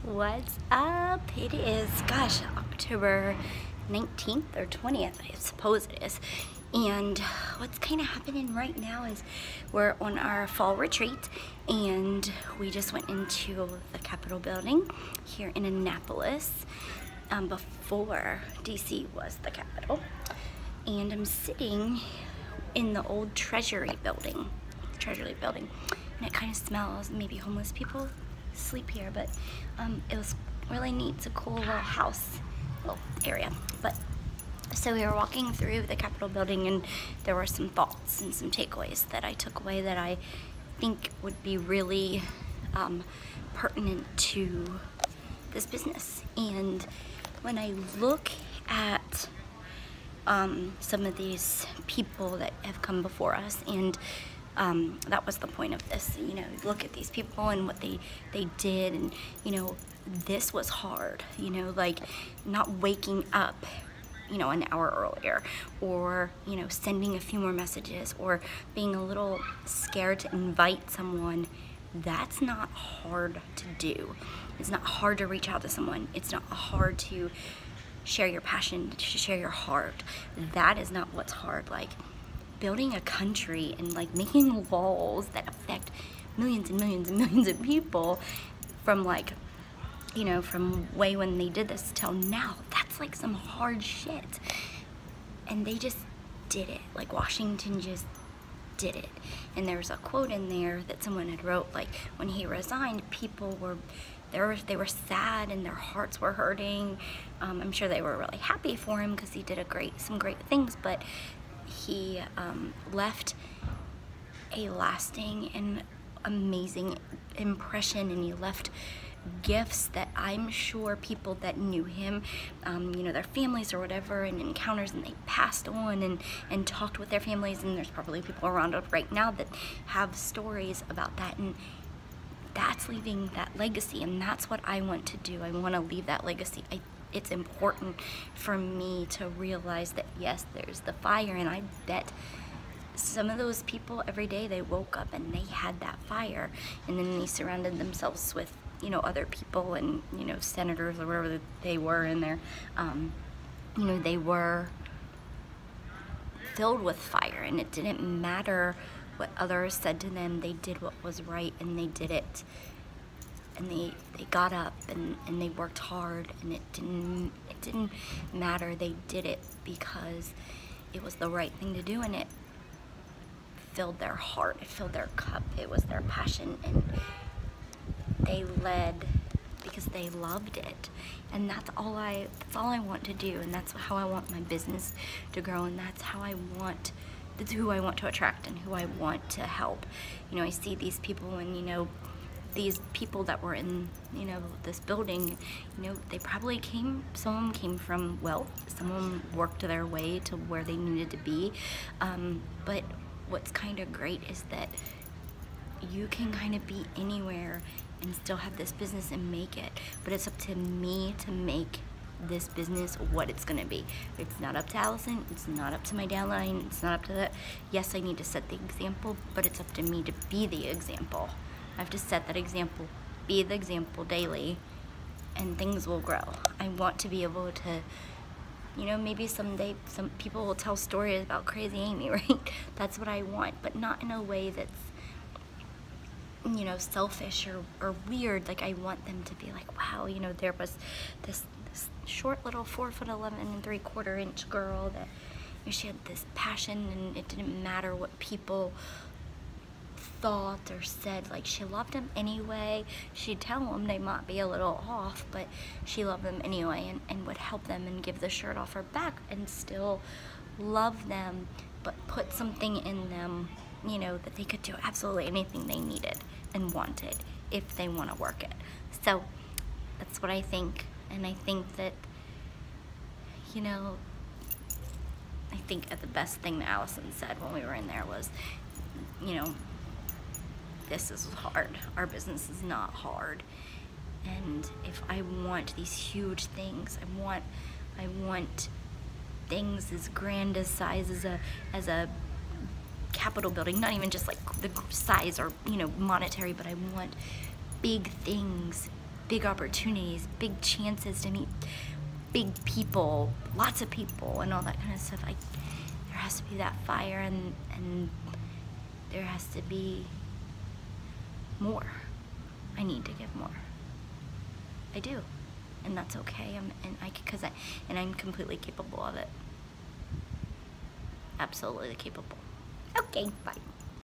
What's up? It is, gosh, October 19th or 20th, I suppose it is. And what's kind of happening right now is we're on our fall retreat, and we just went into the Capitol building here in Annapolis before DC was the capital. And I'm sitting in the old Treasury building, and it kind of smells, maybe homeless people sleep here, but it was really neat. It's a cool little house, little area. But so we were walking through the Capitol building, and there were some thoughts and some takeaways that I took away that I think would be really pertinent to this business. And when I look at some of these people that have come before us, and that was the point of this, you know, look at these people and what they did, and you know, this was hard, you know, like not waking up, you know, an hour earlier, or you know, sending a few more messages, or being a little scared to invite someone. That's not hard to do. It's not hard to reach out to someone. It's not hard to share your passion, to share your heart. That is not what's hard. Like building a country and like making laws that affect millions and millions and millions of people, from like, you know, from way when they did this till now, that's like some hard shit. And they just did it. Like Washington just did it. And there was a quote in there that someone had wrote, like when he resigned, people were they were sad and their hearts were hurting. I'm sure they were really happy for him because he did some great things, but he left a lasting and amazing impression, and he left gifts that I'm sure people that knew him, you know, their families or whatever, and encounters, and they passed on and talked with their families, and there's probably people around us right now that have stories about that, and that's leaving that legacy. And that's what I want to do. I want to leave that legacy. It's important for me to realize that yes, there's the fire, and I bet some of those people every day they woke up and they had that fire, and then they surrounded themselves with, you know, other people, and you know, senators or whatever they were in there, you know, they were filled with fire, and it didn't matter what others said to them. They did what was right, and they did it, and they got up and they worked hard, and it didn't matter. They did it because it was the right thing to do, and it filled their heart, it filled their cup, it was their passion, and they led because they loved it. And that's all I want to do, and that's how I want my business to grow, and that's who I want to attract and who I want to help. You know, I see these people, and you know, these people that were in, you know, this building, you know, they probably some of them came from wealth, some of them worked their way to where they needed to be, but what's kind of great is that you can kind of be anywhere and still have this business and make it, but it's up to me to make this business what it's gonna be. It's not up to Allison, it's not up to my downline, it's not up to that. Yes, I need to set the example, but it's up to me to be the example. I have to set that example, be the example daily, and things will grow. I want to be able to, you know, maybe someday some people will tell stories about Crazy Amy, right? That's what I want, but not in a way that's, you know, selfish or weird. Like I want them to be like, wow, you know, there was this short little 4'11" 3/4" girl that, you know, she had this passion, and it didn't matter what people thought or said. Like she loved them anyway. She'd tell them they might be a little off, but she loved them anyway, and would help them and give the shirt off her back and still love them, but put something in them, you know, that they could do absolutely anything they needed and wanted if they want to work it. So that's what I think. And I think that, you know, I think the best thing that Allison said when we were in there was, you know, this is hard. Our business is not hard. And if I want these huge things, I want things as grand as size as a Capitol building, not even just like the size or, you know, monetary, but I want big things big opportunities, big chances to meet big people, lots of people, and all that kind of stuff. There has to be that fire, and there has to be more. I need to give more. I do, and that's okay. I'm completely capable of it. Absolutely capable. Okay, bye.